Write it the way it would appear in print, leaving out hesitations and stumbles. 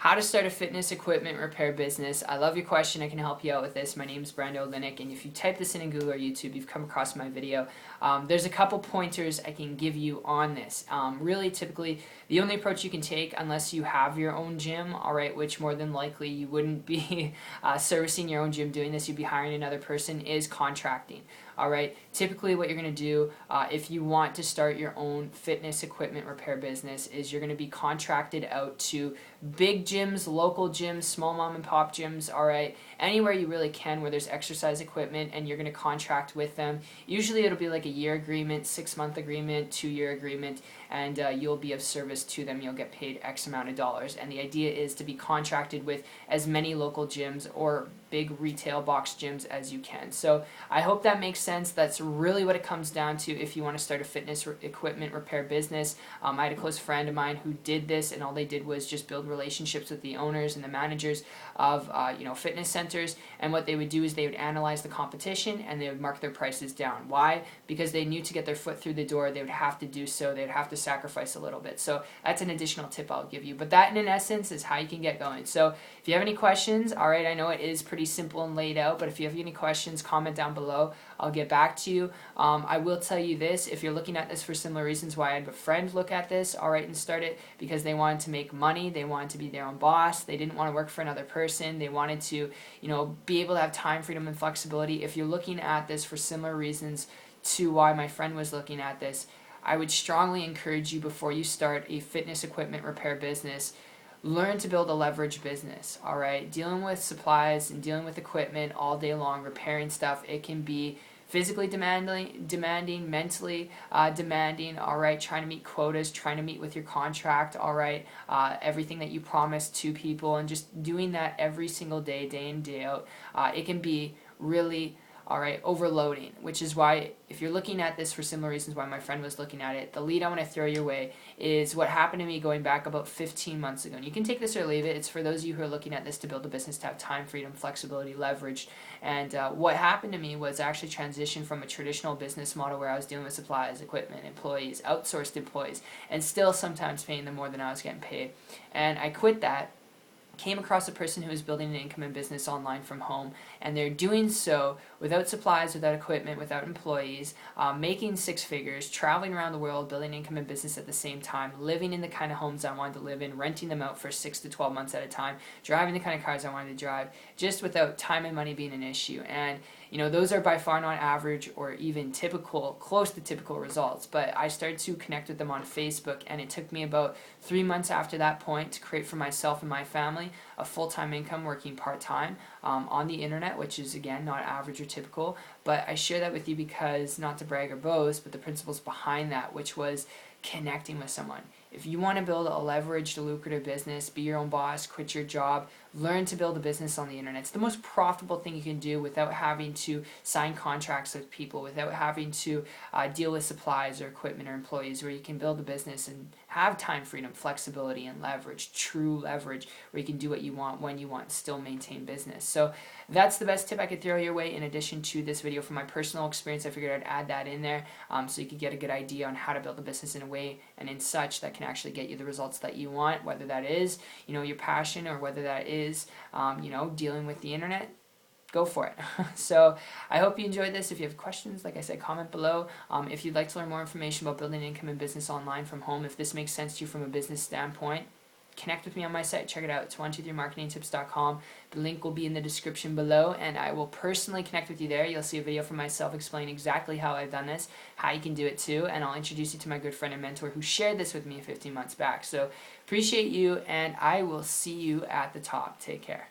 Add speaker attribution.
Speaker 1: How to start a fitness equipment repair business. I love your question. I can help you out with this. My name is Brando Linick, and if you type this in Google or YouTube, you've come across my video. There's a couple pointers I can give you on this. Really, typically, the only approach you can take, unless you have your own gym, all right, which more than likely you wouldn't be servicing your own gym doing this, you'd be hiring another person, is contracting. All right. Typically, what you're going to do if you want to start your own fitness equipment repair business is you're going to be contracted out to big gyms, local gyms, small mom and pop gyms. All right, anywhere you really can where there's exercise equipment, and you're going to contract with them. Usually, it'll be like a year agreement, 6-month agreement, 2-year agreement, and you'll be of service to them. You'll get paid X amount of dollars, and the idea is to be contracted with as many local gyms or big retail box gyms as you can. So I hope that makes sense. That's really what it comes down to if you want to start a fitness equipment repair business. I had a close friend of mine who did this, and all they did was just build relationships with the owners and the managers of fitness centers, and what they would do is they would analyze the competition and they would mark their prices down. Why? Because they knew to get their foot through the door they would have to do so. They would have to sacrifice a little bit. So that's an additional tip I'll give you. But that in essence is how you can get going. So if you have any questions, all right, I know it is pretty simple and laid out, but if you have any questions, comment down below. I'll get back to you. I will tell you this, if you're looking at this for similar reasons why I had a friend look at this, all right, and start it, because they wanted to make money, they wanted to be their own boss, they didn't want to work for another person, they wanted to, be able to have time, freedom, and flexibility. If you're looking at this for similar reasons to why my friend was looking at this, I would strongly encourage you, before you start a fitness equipment repair business, learn to build a leverage business, all right? Dealing with supplies and dealing with equipment all day long, repairing stuff, it can be physically demanding, mentally demanding, all right? Trying to meet quotas, trying to meet with your contract, all right? Everything that you promised to people, and just doing that every single day, day in, day out. It can be really overloading, which is why, if you're looking at this for similar reasons why my friend was looking at it, the lead I want to throw your way is what happened to me going back about 15 months ago. And you can take this or leave it. It's for those of you who are looking at this to build a business, to have time, freedom, flexibility, leverage. And what happened to me was actually transition from a traditional business model where I was dealing with supplies, equipment, employees, outsourced employees, and still sometimes paying them more than I was getting paid. And I quit that, came across a person who was building an income and business online from home, and they're doing so without supplies, without equipment, without employees, making 6 figures, traveling around the world, building income and business at the same time, living in the kind of homes I wanted to live in, renting them out for 6 to 12 months at a time, driving the kind of cars I wanted to drive, just without time and money being an issue. And those are by far not average or even typical, close to typical results. But I started to connect with them on Facebook, and it took me about 3 months after that point to create for myself and my family a full-time income working part-time on the internet, which is, again, not average or typical. But I share that with you because, not to brag or boast, but the principles behind that, which was connecting with someone. If you want to build a leveraged, lucrative business, be your own boss, quit your job, learn to build a business on the internet. It's the most profitable thing you can do without having to sign contracts with people, without having to deal with supplies or equipment or employees, where you can build a business and have time, freedom, flexibility, and leverage, true leverage, where you can do what you want, when you want, still maintain business. So that's the best tip I could throw your way. In addition to this video, from my personal experience, I figured I'd add that in there so you could get a good idea on how to build a business in a way and in such that can actually get you the results that you want, whether that is, your passion, or whether that is, dealing with the internet. Go for it. So I hope you enjoyed this. If you have questions, like I said, comment below. If you'd like to learn more information about building income and business online from home, if this makes sense to you from a business standpoint, connect with me on my site. Check it out. It's 123marketingtips.com. The link will be in the description below, and I will personally connect with you there. You'll see a video from myself explaining exactly how I've done this, how you can do it too, and I'll introduce you to my good friend and mentor who shared this with me 15 months back. So appreciate you, and I will see you at the top. Take care.